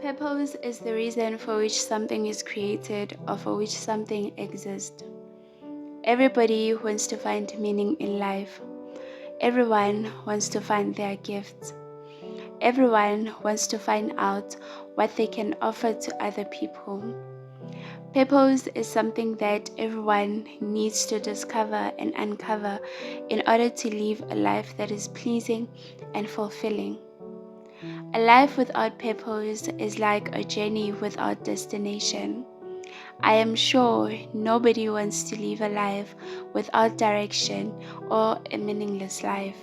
Purpose is the reason for which something is created or for which something exists. Everybody wants to find meaning in life. Everyone wants to find their gifts. Everyone wants to find out what they can offer to other people. Purpose is something that everyone needs to discover and uncover in order to live a life that is pleasing and fulfilling. A life without purpose is like a journey without destination. I am sure nobody wants to live a life without direction or a meaningless life.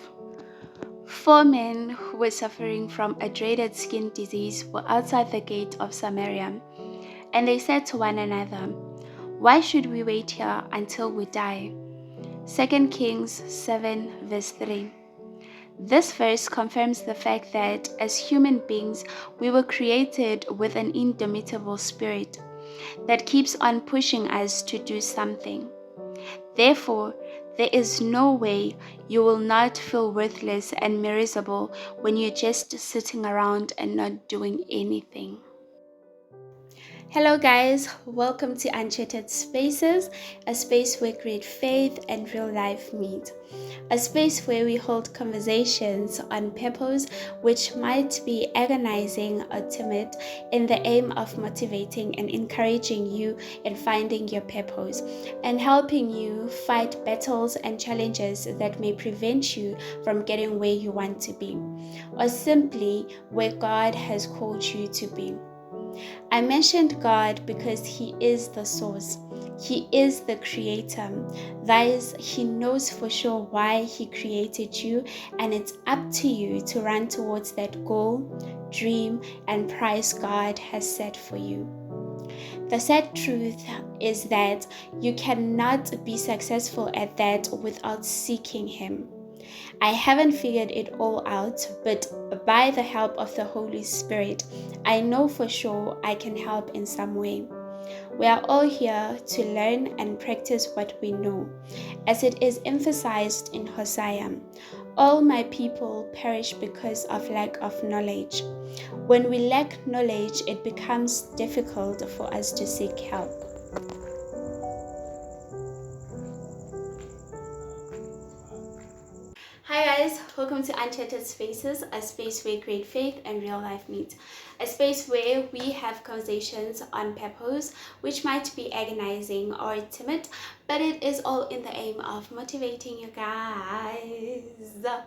Four men who were suffering from a dreaded skin disease were outside the gate of Samaria, and they said to one another, "Why should we wait here until we die?" 2 Kings 7 verse 3. This verse confirms the fact that as human beings, we were created with an indomitable spirit that keeps on pushing us to do something. Therefore, there is no way you will not feel worthless and miserable when you're just sitting around and not doing anything. Hello, guys, welcome to Uncharted Spaces, a space where great faith and real life meet. A space where we hold conversations on purpose, which might be agonizing or timid, in the aim of motivating and encouraging you in finding your purpose and helping you fight battles and challenges that may prevent you from getting where you want to be, or simply where God has called you to be. I mentioned God because He is the source. He is the creator. That is, He knows for sure why He created you, and it's up to you to run towards that goal, dream, and prize God has set for you. The sad truth is that you cannot be successful at that without seeking Him. I haven't figured it all out, but by the help of the Holy Spirit, I know for sure I can help in some way. We are all here to learn and practice what we know. As it is emphasized in Hosea, all my people perish because of lack of knowledge. When we lack knowledge, it becomes difficult for us to seek help. Hi guys, welcome to Uncharted Spaces, a space where great faith and real life meet. A space where we have conversations on purpose, which might be agonizing or timid, but it is all in the aim of motivating you guys.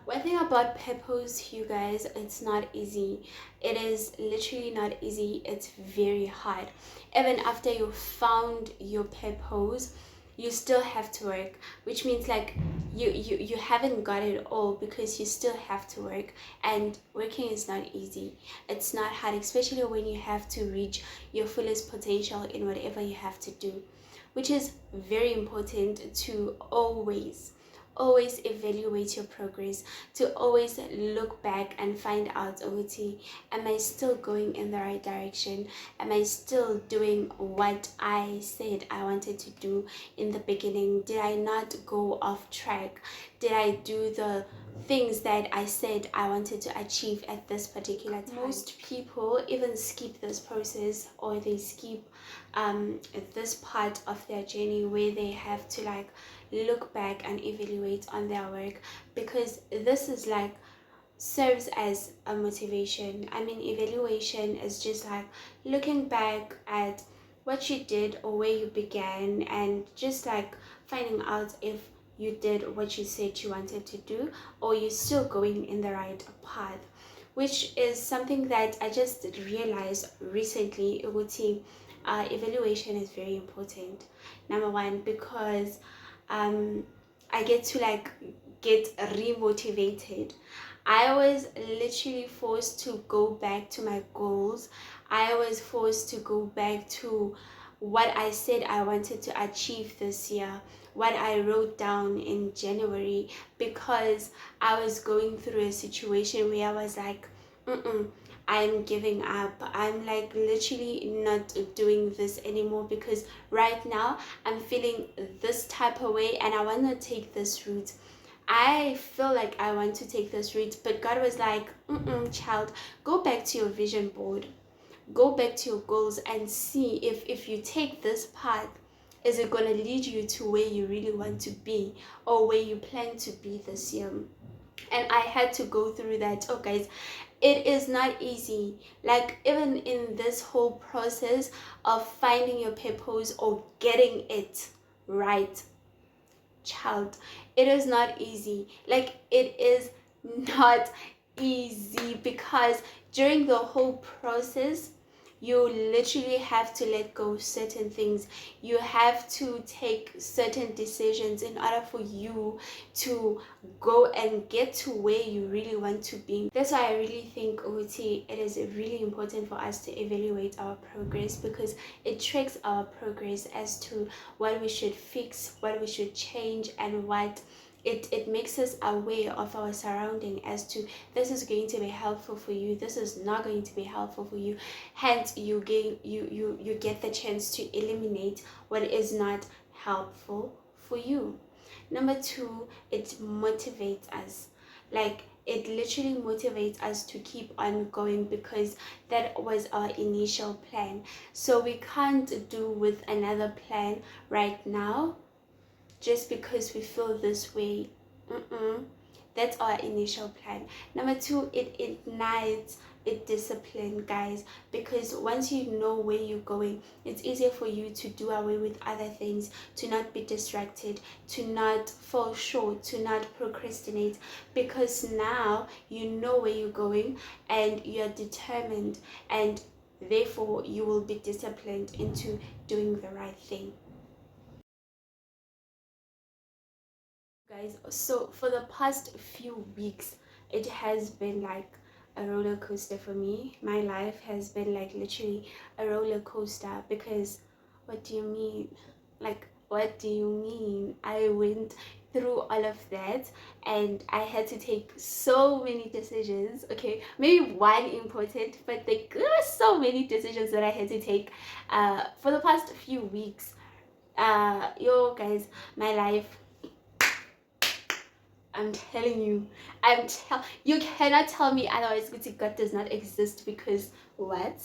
One thing about purpose, you guys, it's not easy. It is literally not easy. It's very hard. Even after you found your purpose, you still have to work, which means like you haven't got it all because you still have to work, and working is not easy. It's not hard, especially when you have to reach your fullest potential in whatever you have to do, which is very important to always evaluate your progress, to always look back and find out, OT, am I still going in the right direction? Am I still doing what I said I wanted to do in the beginning? Did I not go off track? Did I do the things that I said I wanted to achieve at this particular time? Most people even skip this process, or they skip this part of their journey where they have to like look back and evaluate on their work, because this is like serves as a motivation. I mean, evaluation is just like looking back at what you did or where you began, and just like finding out if you did what you said you wanted to do, or you're still going in the right path, which is something that I just realized recently. Evaluation is very important. Number one, because I get to like get remotivated. I was literally forced to go back to my goals. I was forced to go back to what I said I wanted to achieve this year, what I wrote down in January, because I was going through a situation where I was like, I'm giving up. I'm like literally not doing this anymore, because right now I'm feeling this type of way and I want to take this route. I feel like I want to take this route, but God was like, child, go back to your vision board. go back to your goals and see if you take this path, is it going to lead you to where you really want to be, or where you plan to be this year. And I had to go through that. Oh guys, it is not easy. Like, even in this whole process of finding your purpose or getting it right, child, it is not easy. Like, it is not easy, because during the whole process, you literally have to let go of certain things. You have to take certain decisions in order for you to go and get to where you really want to be. That's why I really think, Uti, it is really important for us to evaluate our progress, because it tracks our progress as to what we should fix, what we should change, and what it makes us aware of our surrounding as to, this is going to be helpful for you, this is not going to be helpful for you. Hence, you get the chance to eliminate what is not helpful for you. Number two, it motivates us. Like, it literally motivates us to keep on going, because that was our initial plan. So we can't do with another plan right now just because we feel this way. That's our initial plan. Number two, it ignites, it discipline, guys, because once you know where you're going, it's easier for you to do away with other things, to not be distracted, to not fall short, to not procrastinate, because now you know where you're going and you're determined, and therefore you will be disciplined into doing the right thing. Guys, so for the past few weeks, it has been like a roller coaster for me. My life has been like literally a roller coaster, because what do you mean? Like, what do you mean? I went through all of that, and I had to take so many decisions. Okay, maybe one important, but there were so many decisions that I had to take for the past few weeks. Yo guys, my life, I'm telling you, you cannot tell me otherwise. God does not exist, because what?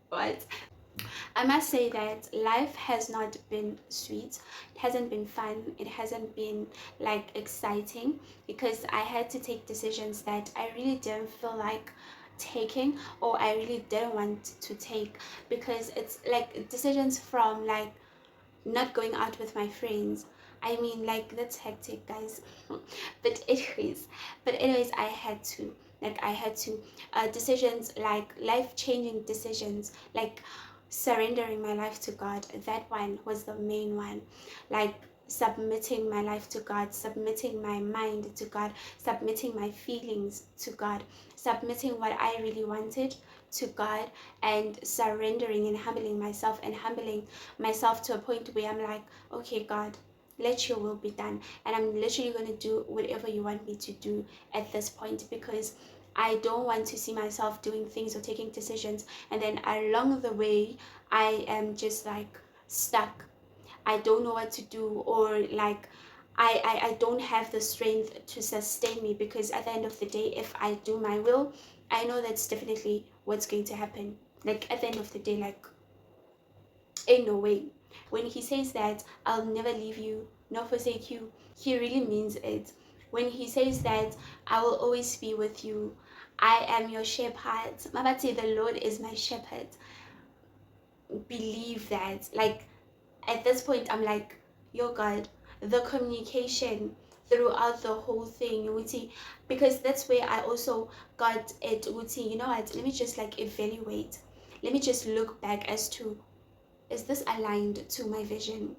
What? I must say that life has not been sweet. It hasn't been fun. It hasn't been like exciting, because I had to take decisions that I really didn't feel like taking, or I really didn't want to take, because it's like decisions from like not going out with my friends. I mean, like, that's hectic, guys. But anyways, I had to decisions, like life-changing decisions, like surrendering my life to God. That one was the main one. Like, submitting my life to God, submitting my mind to God, submitting my feelings to God, submitting what I really wanted to God, and surrendering and humbling myself to a point where I'm like, okay, God, let your will be done, and I'm literally going to do whatever you want me to do at this point, because I don't want to see myself doing things or taking decisions, and then along the way I am just like stuck. I don't know what to do, or like I don't have the strength to sustain me, because at the end of the day, if I do my will, I know that's definitely what's going to happen. Like, at the end of the day, like, ain't no way. When he says that I'll never leave you nor forsake you, he really means it. When he says that I will always be with you, I am your shepherd. Mabati, the Lord is my shepherd. Believe that. Like, at this point, I'm like, yo, God, the communication throughout the whole thing, Uti, because that's where I also got it, Uti, you know what, let me just like evaluate. Let me just look back as to, is this aligned to my vision?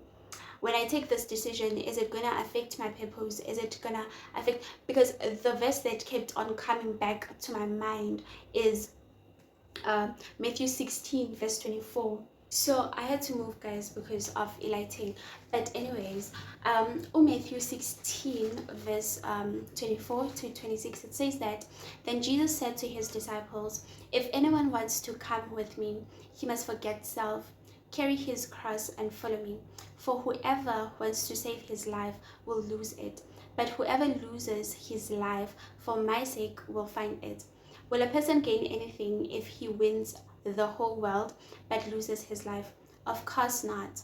When I take this decision, is it gonna affect my purpose? Is it gonna affect, because the verse that kept on coming back to my mind is Matthew 16 verse 24. So I had to move, guys, because of lighting. But anyways, Matthew 16 verse 24 to 26, it says that, then Jesus said to his disciples, if anyone wants to come with me, he must forget self, carry his cross, and follow me. For whoever wants to save his life will lose it, but whoever loses his life for my sake will find it. Will a person gain anything if he wins the whole world but loses his life? Of course not.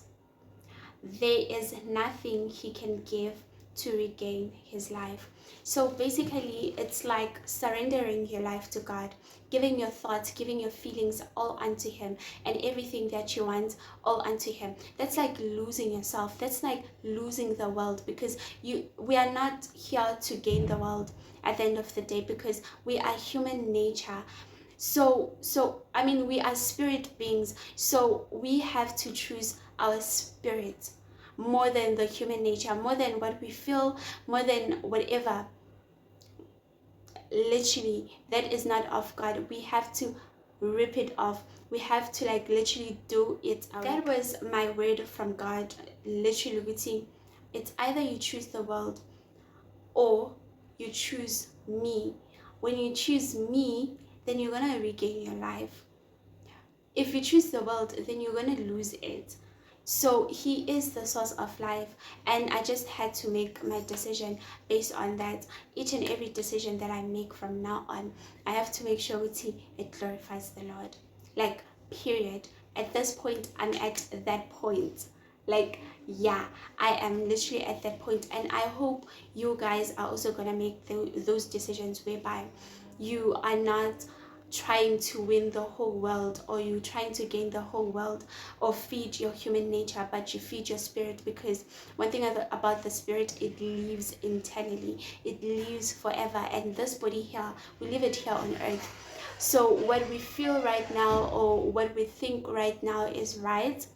There is nothing he can give to regain his life. So basically, it's like surrendering your life to God, giving your thoughts, giving your feelings all unto him, and everything that you want all unto him. That's like losing yourself. That's like losing the world, because we are not here to gain the world at the end of the day, because we are human nature. So I mean, we are spirit beings, so we have to choose our spirit more than the human nature, more than what we feel, more than whatever. Literally, that is not of God. We have to rip it off. We have to like literally do it out. That was my word from God. Literally, it's either you choose the world or you choose me. When you choose me, then you're gonna regain your life. If you choose the world, then you're gonna lose it. So he is the source of life, and I just had to make my decision based on that. Each and every decision that I make from now on, I have to make sure it glorifies the Lord. Like, period. At this point, I'm at that point. Like, yeah, I am literally at that point, and I hope you guys are also gonna make those decisions whereby you are not trying to win the whole world, or you trying to gain the whole world, or feed your human nature, but you feed your spirit. Because one thing about the spirit, it lives eternally, it lives forever, and this body here, we live it here on earth. So what we feel right now, or what we think right now is right,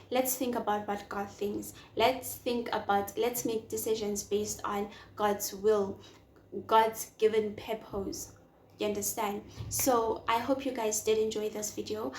let's think about what God thinks. Let's make decisions based on God's will, God's given purpose. You understand? So I hope you guys did enjoy this video.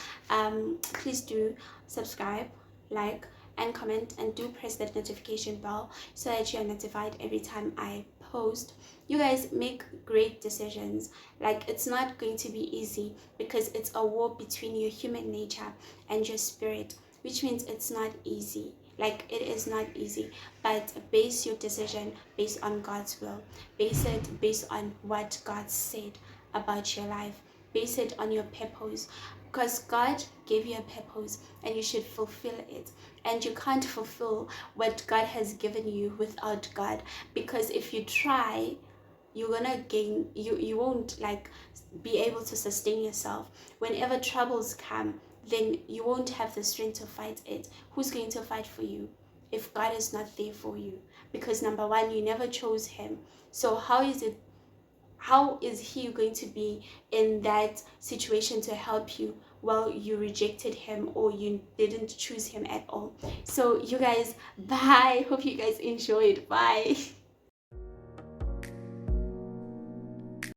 Please do subscribe, like, and comment, and do press that notification bell so that you are notified every time I post. You guys make great decisions. Like, it's not going to be easy, because it's a war between your human nature and your spirit, which means it's not easy. Like, it is not easy, but base your decision based on God's will. Base it based on what God said about your life. Base it on your purpose, because God gave you a purpose and you should fulfill it. And you can't fulfill what God has given you without God, because if you try, you're gonna gain, you won't like be able to sustain yourself. Whenever troubles come, then you won't have the strength to fight it. Who's going to fight for you if God is not there for you? Because number one, you never chose him. So how is he going to be in that situation to help you while you rejected him, or you didn't choose him at all? So you guys, bye. Hope you guys enjoyed. Bye.